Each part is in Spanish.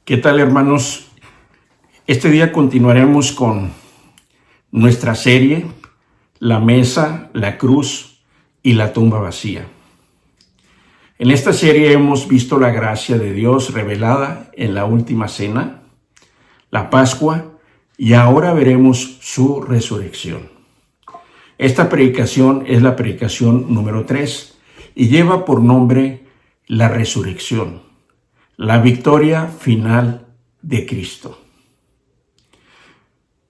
¿Qué tal, hermanos? Este día continuaremos con nuestra serie, La Mesa, la Cruz y la Tumba Vacía. En esta serie hemos visto la gracia de Dios revelada en la Última Cena, la Pascua, y ahora veremos su resurrección. Esta predicación es la predicación número 3 y lleva por nombre La Resurrección, la victoria final de Cristo.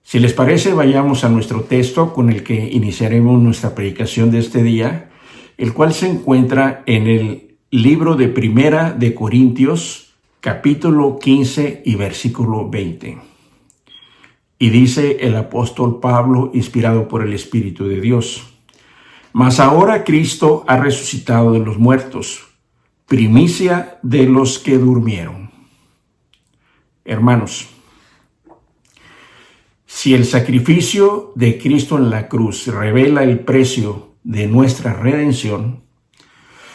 Si les parece, vayamos a nuestro texto con el que iniciaremos nuestra predicación de este día, el cual se encuentra en el libro de Primera de Corintios, capítulo 15 y versículo 20. Y dice el apóstol Pablo, inspirado por el Espíritu de Dios: Mas ahora Cristo ha resucitado de los muertos, primicia de los que durmieron. Hermanos, si el sacrificio de Cristo en la cruz revela el precio de nuestra redención,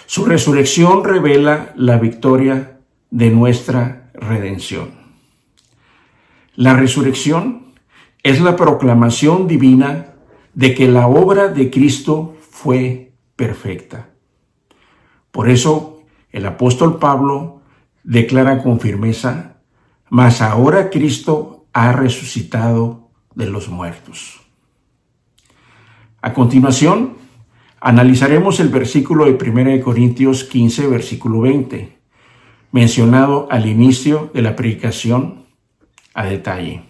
su resurrección revela la victoria de nuestra redención. La resurrección es la proclamación divina de que la obra de Cristo fue perfecta. Por eso el apóstol Pablo declara con firmeza: Mas ahora Cristo ha resucitado de los muertos. A continuación, analizaremos el versículo de 1 Corintios 15, versículo 20, mencionado al inicio de la predicación a detalle.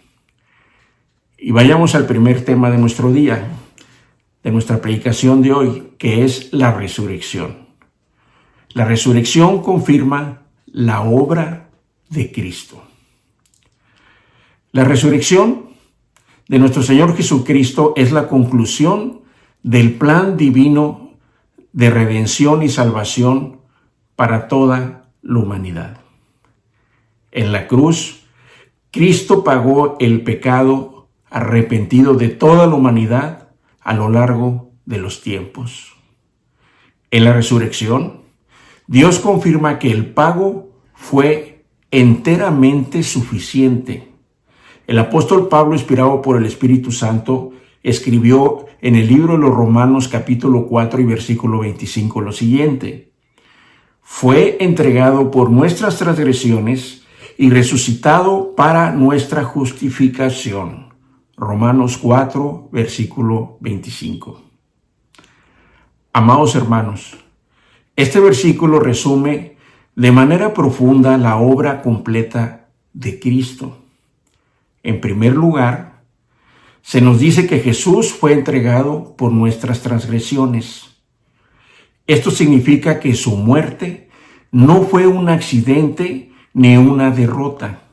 Y vayamos al primer tema de nuestro día, de nuestra predicación de hoy, que es la resurrección. La resurrección confirma la obra de Cristo. La resurrección de nuestro Señor Jesucristo es la conclusión del plan divino de redención y salvación para toda la humanidad. En la cruz, Cristo pagó el pecado arrepentido de toda la humanidad a lo largo de los tiempos. En la resurrección, Dios confirma que el pago fue enteramente suficiente. El apóstol Pablo, inspirado por el Espíritu Santo, escribió en el libro de los Romanos capítulo 4 y versículo 25 lo siguiente: Fue entregado por nuestras transgresiones y resucitado para nuestra justificación. Romanos 4, versículo 25. Amados hermanos, este versículo resume de manera profunda la obra completa de Cristo. En primer lugar, se nos dice que Jesús fue entregado por nuestras transgresiones. Esto significa que su muerte no fue un accidente ni una derrota,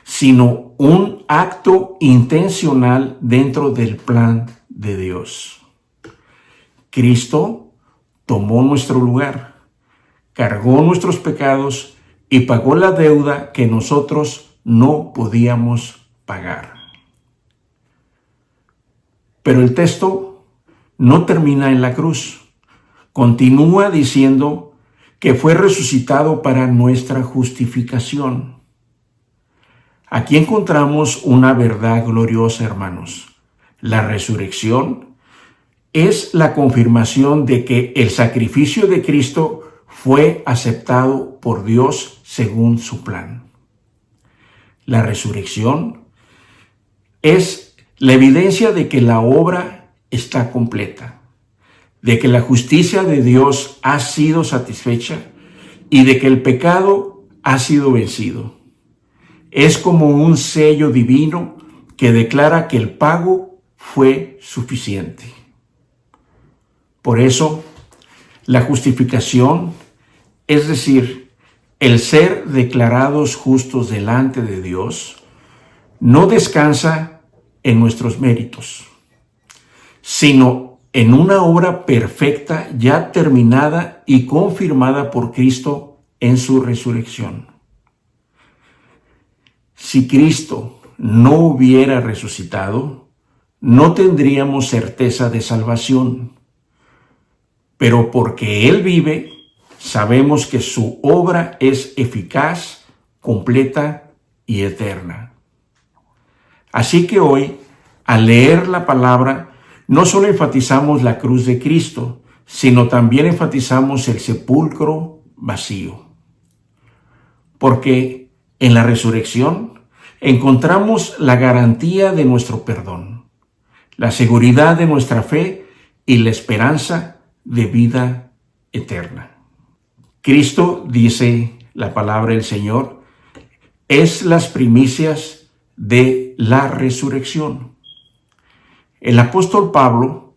sino un acto intencional dentro del plan de Dios. Cristo tomó nuestro lugar, cargó nuestros pecados y pagó la deuda que nosotros no podíamos pagar. Pero el texto no termina en la cruz. Continúa diciendo que fue resucitado para nuestra justificación. Aquí encontramos una verdad gloriosa, hermanos. La resurrección es la confirmación de que el sacrificio de Cristo fue aceptado por Dios según su plan. La resurrección es la evidencia de que la obra está completa, de que la justicia de Dios ha sido satisfecha y de que el pecado ha sido vencido. Es como un sello divino que declara que el pago fue suficiente. Por eso, la justificación, es decir, el ser declarados justos delante de Dios, no descansa en nuestros méritos, sino en una obra perfecta ya terminada y confirmada por Cristo en su resurrección. Si Cristo no hubiera resucitado, no tendríamos certeza de salvación. Pero porque Él vive, sabemos que su obra es eficaz, completa y eterna. Así que hoy, al leer la palabra, no solo enfatizamos la cruz de Cristo, sino también enfatizamos el sepulcro vacío. Porque en la resurrección encontramos la garantía de nuestro perdón, la seguridad de nuestra fe y la esperanza de vida eterna. Cristo, dice la palabra del Señor, es las primicias de la resurrección. El apóstol Pablo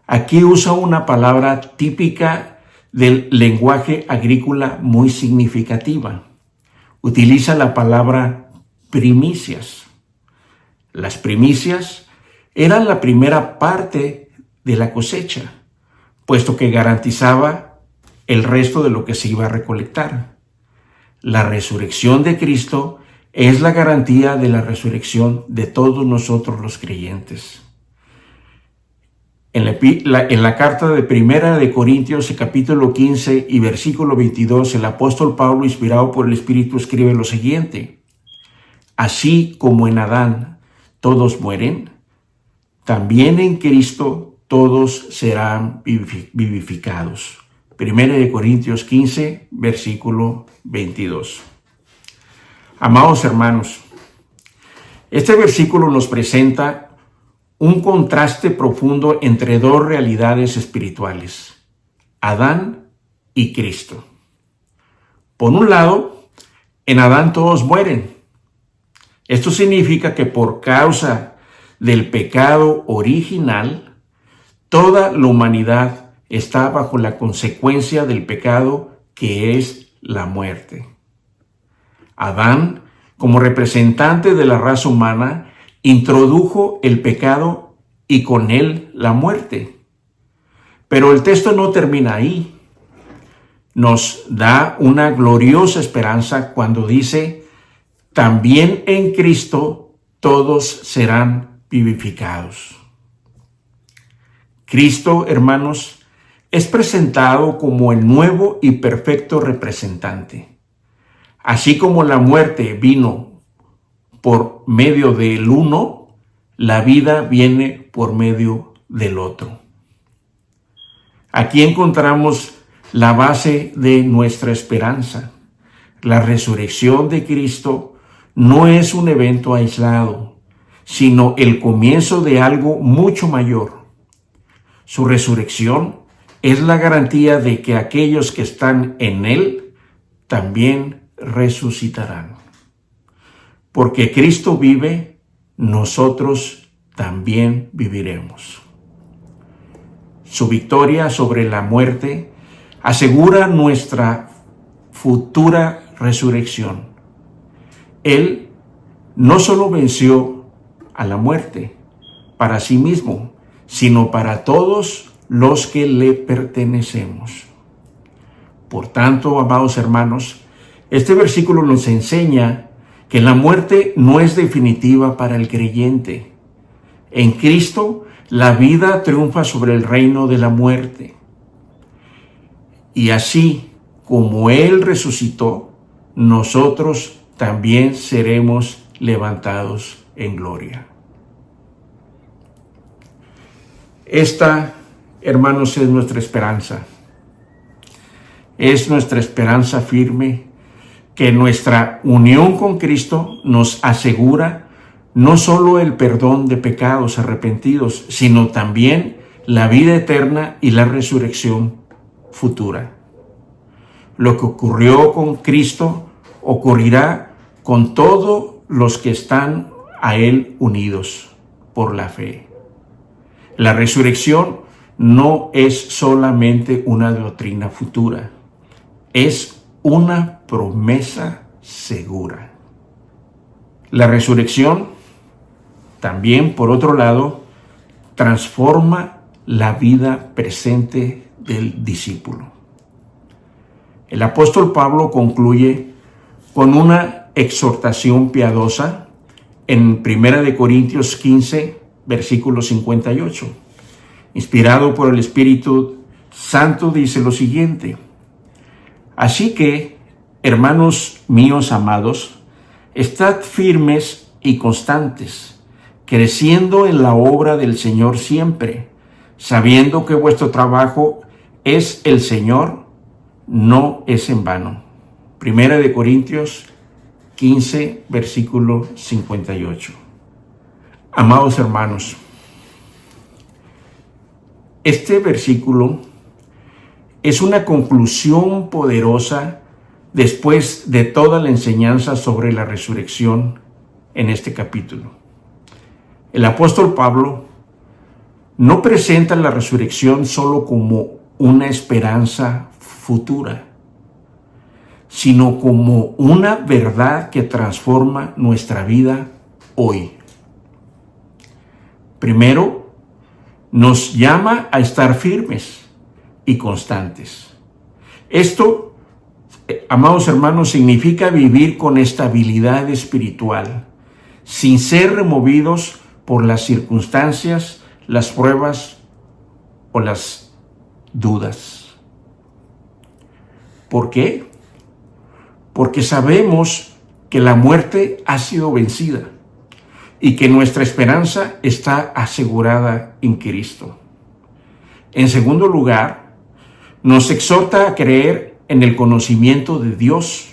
aquí usa una palabra típica del lenguaje agrícola muy significativa. Utiliza la palabra primicias. Las primicias eran la primera parte de la cosecha, puesto que garantizaba el resto de lo que se iba a recolectar. La resurrección de Cristo es la garantía de la resurrección de todos nosotros los creyentes. En la carta de Primera de Corintios, capítulo 15 y versículo 22, el apóstol Pablo, inspirado por el Espíritu, escribe lo siguiente: así como en Adán todos mueren, también en Cristo todos serán vivificados. Primera de Corintios 15, versículo 22. Amados hermanos, este versículo nos presenta un contraste profundo entre dos realidades espirituales, Adán y Cristo. Por un lado, en Adán todos mueren. Esto significa que por causa del pecado original, toda la humanidad está bajo la consecuencia del pecado, que es la muerte. Adán, como representante de la raza humana, introdujo el pecado y con él la muerte. Pero el texto no termina ahí. Nos da una gloriosa esperanza cuando dice: también en Cristo todos serán vivificados. Cristo, hermanos, es presentado como el nuevo y perfecto representante. Así como la muerte vino por medio del uno, la vida viene por medio del otro. Aquí encontramos la base de nuestra esperanza. La resurrección de Cristo no es un evento aislado, sino el comienzo de algo mucho mayor. Su resurrección es la garantía de que aquellos que están en Él también resucitarán. Porque Cristo vive, nosotros también viviremos. Su victoria sobre la muerte asegura nuestra futura resurrección. Él no solo venció a la muerte para sí mismo, sino para todos los que le pertenecemos. Por tanto, amados hermanos, este versículo nos enseña que la muerte no es definitiva para el creyente. En Cristo, la vida triunfa sobre el reino de la muerte. Y así como Él resucitó, nosotros también seremos levantados en gloria. Esta, hermanos, es nuestra esperanza. Es nuestra esperanza firme que nuestra unión con Cristo nos asegura no solo el perdón de pecados arrepentidos, sino también la vida eterna y la resurrección futura. Lo que ocurrió con Cristo ocurrirá con todos los que están a Él unidos por la fe. La resurrección no es solamente una doctrina futura, es una promesa segura. La resurrección también, por otro lado, transforma la vida presente del discípulo. El apóstol Pablo concluye con una exhortación piadosa en 1 Corintios 15, versículo 58. Inspirado por el Espíritu Santo, dice lo siguiente: así que, hermanos míos amados, Estad firmes y constantes, creciendo en la obra del Señor siempre, sabiendo que vuestro trabajo es el Señor, no es en vano. Primera de Corintios 15, versículo 58. Amados hermanos, este versículo es una conclusión poderosa después de toda la enseñanza sobre la resurrección en este capítulo. El apóstol Pablo no presenta la resurrección solo como una esperanza futura, sino como una verdad que transforma nuestra vida hoy. Primero, nos llama a estar firmes y constantes. Esto, amados hermanos, significa vivir con estabilidad espiritual, sin ser removidos por las circunstancias, las pruebas o las dudas. ¿Por qué? Porque sabemos que la muerte ha sido vencida y que nuestra esperanza está asegurada en Cristo. En segundo lugar, nos exhorta a creer en el conocimiento de Dios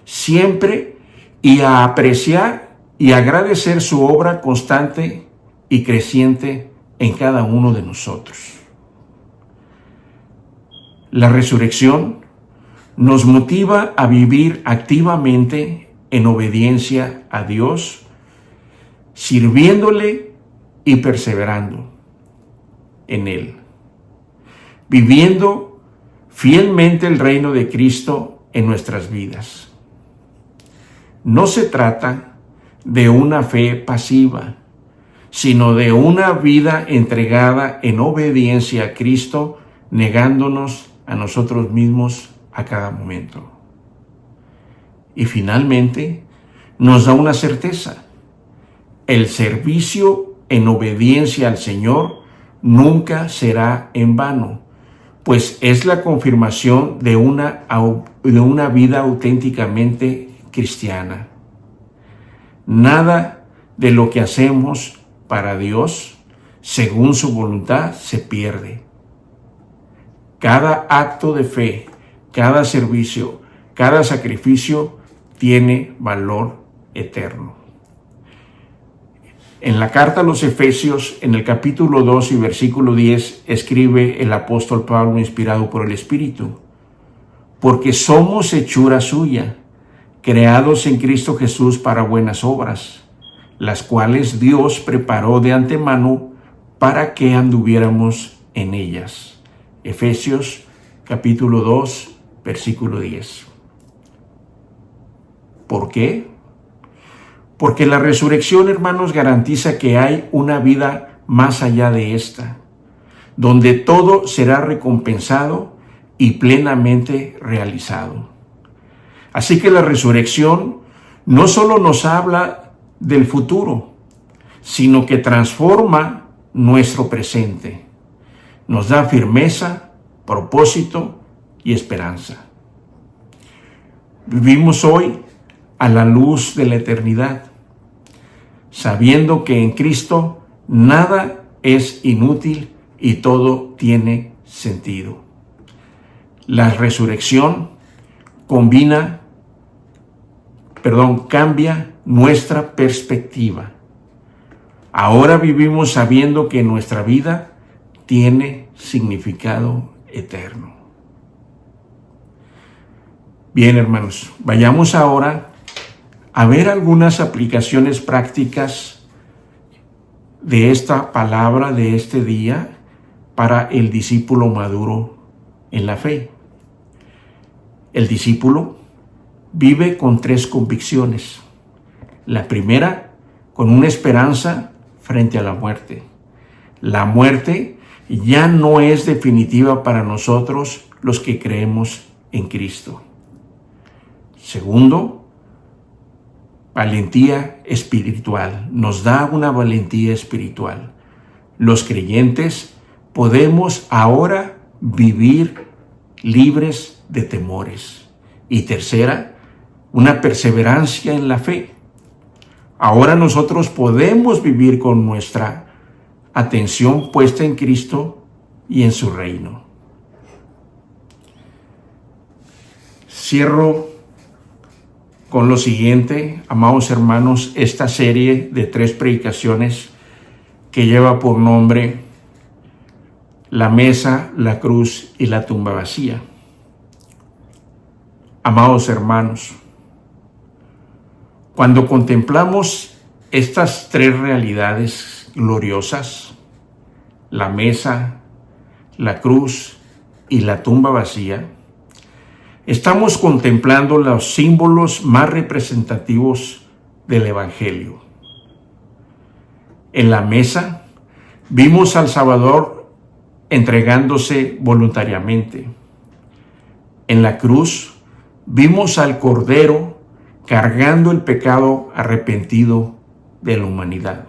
siempre y a apreciar y agradecer su obra constante y creciente en cada uno de nosotros. La resurrección nos motiva a vivir activamente en obediencia a Dios, sirviéndole y perseverando en Él, viviendo fielmente el reino de Cristo en nuestras vidas. No se trata de una fe pasiva, sino de una vida entregada en obediencia a Cristo, negándonos a nosotros mismos a cada momento. Y finalmente, nos da una certeza: el servicio en obediencia al Señor nunca será en vano, pues es la confirmación de una vida auténticamente cristiana. Nada de lo que hacemos para Dios, según su voluntad, se pierde. Cada acto de fe, cada servicio, cada sacrificio tiene valor eterno. En la carta a los Efesios, en el capítulo 2 y versículo 10, escribe el apóstol Pablo, inspirado por el Espíritu: porque somos hechura suya, creados en Cristo Jesús para buenas obras, las cuales Dios preparó de antemano para que anduviéramos en ellas. Efesios capítulo 2, versículo 10. ¿Por qué? Porque la resurrección, hermanos, garantiza que hay una vida más allá de esta, donde todo será recompensado y plenamente realizado. Así que la resurrección no solo nos habla del futuro, sino que transforma nuestro presente. Nos da firmeza, propósito y esperanza. Vivimos hoy a la luz de la eternidad, sabiendo que en Cristo nada es inútil y todo tiene sentido. La resurrección cambia nuestra perspectiva. Ahora vivimos sabiendo que nuestra vida tiene significado eterno. Bien, hermanos, vayamos ahora a ver algunas aplicaciones prácticas de esta palabra de este día para el discípulo maduro en la fe. El discípulo vive con 3 convicciones. La primera, con una esperanza frente a la muerte. La muerte ya no es definitiva para nosotros los que creemos en Cristo. Segundo, valentía espiritual. Nos da una valentía espiritual. Los creyentes podemos ahora vivir libres de temores. Y tercera, una perseverancia en la fe. Ahora nosotros podemos vivir con nuestra atención puesta en Cristo y en su reino. Cierro con lo siguiente, amados hermanos, esta serie de 3 predicaciones que lleva por nombre La mesa, la cruz y la tumba vacía. Amados hermanos, cuando contemplamos estas 3 realidades gloriosas, la mesa, la cruz y la tumba vacía, estamos contemplando los símbolos más representativos del Evangelio. En la mesa vimos al Salvador entregándose voluntariamente. En la cruz vimos al Cordero cargando el pecado arrepentido de la humanidad.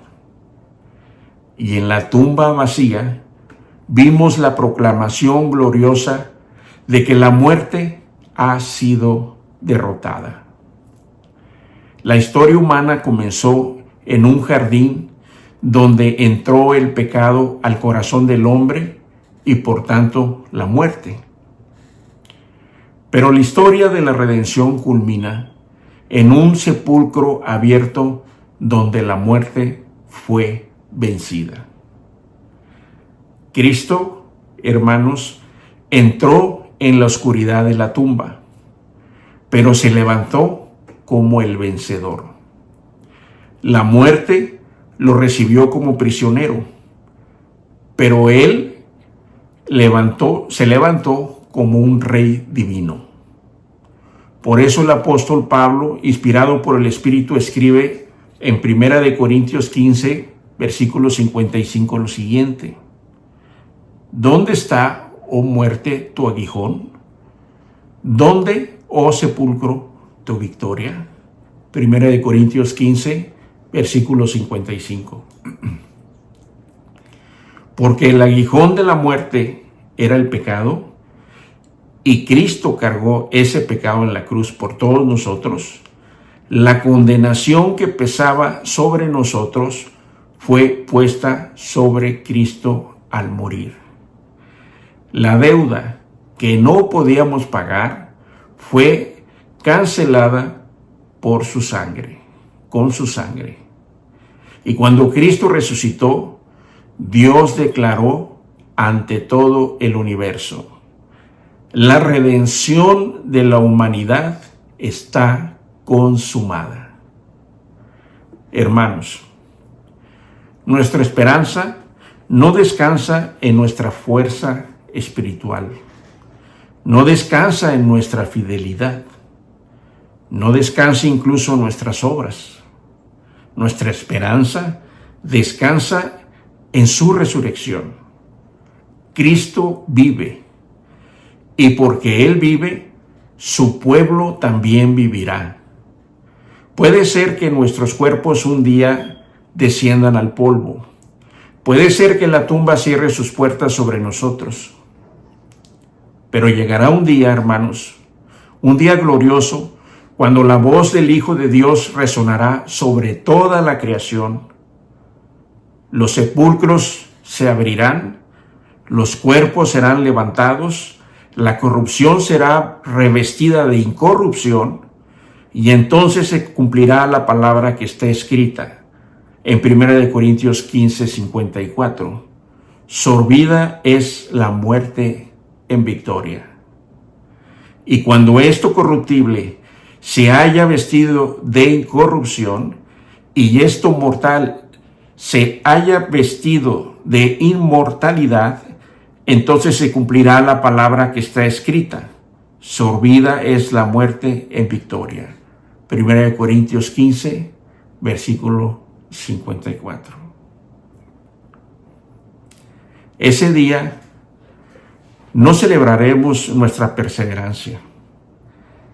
Y en la tumba vacía vimos la proclamación gloriosa de que la muerte ha sido derrotada. La historia humana comenzó en un jardín donde entró el pecado al corazón del hombre y por tanto la muerte. Pero la historia de la redención culmina en un sepulcro abierto donde la muerte fue vencida. Cristo, hermanos, entró en la oscuridad de la tumba, pero se levantó como el vencedor. La muerte lo recibió como prisionero, pero él se levantó como un rey divino. Por eso el apóstol Pablo, inspirado por el Espíritu, escribe en 1 Corintios 15, versículo 55, lo siguiente: ¿Dónde está, oh muerte, tu aguijón? ¿Dónde, oh sepulcro, tu victoria? 1 Corintios 15, versículo 55. Porque el aguijón de la muerte era el pecado, y Cristo cargó ese pecado en la cruz por todos nosotros. La condenación que pesaba sobre nosotros fue puesta sobre Cristo al morir. La deuda que no podíamos pagar fue cancelada por su sangre, con su sangre. Y cuando Cristo resucitó, Dios declaró ante todo el universo: la redención de la humanidad está consumada. Hermanos, nuestra esperanza no descansa en nuestra fuerza espiritual, no descansa en nuestra fidelidad, no descansa incluso en nuestras obras. Nuestra esperanza descansa en su resurrección. Cristo vive, y porque Él vive, su pueblo también vivirá. Puede ser que nuestros cuerpos un día desciendan al polvo. Puede ser que la tumba cierre sus puertas sobre nosotros. Pero llegará un día, hermanos, un día glorioso, cuando la voz del Hijo de Dios resonará sobre toda la creación. Los sepulcros se abrirán, los cuerpos serán levantados, la corrupción será revestida de incorrupción, y entonces se cumplirá la palabra que está escrita en 1 Corintios 15, 54. Sorbida es la muerte en victoria. Y cuando esto corruptible se haya vestido de incorrupción, y esto mortal se haya vestido de inmortalidad, entonces se cumplirá la palabra que está escrita: sorbida es la muerte en victoria. 1 Corintios 15, versículo 54. Ese día no celebraremos nuestra perseverancia,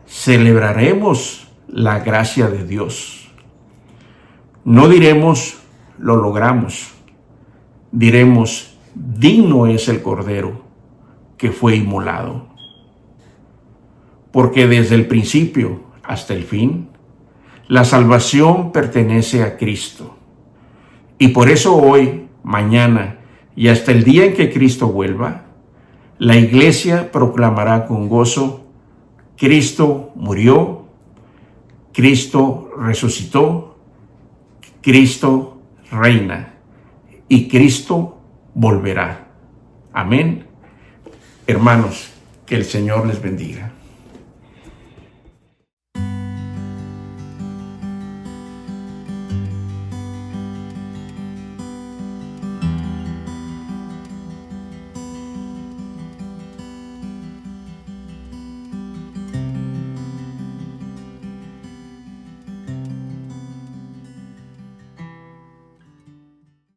celebraremos la gracia de Dios. No diremos lo logramos, diremos digno es el Cordero que fue inmolado. Porque desde el principio hasta el fin. La salvación pertenece a Cristo. Y por eso hoy, mañana y hasta el día en que Cristo vuelva, la iglesia proclamará con gozo: Cristo murió, Cristo resucitó, Cristo reina y Cristo volverá. Amén. Hermanos, que el Señor les bendiga.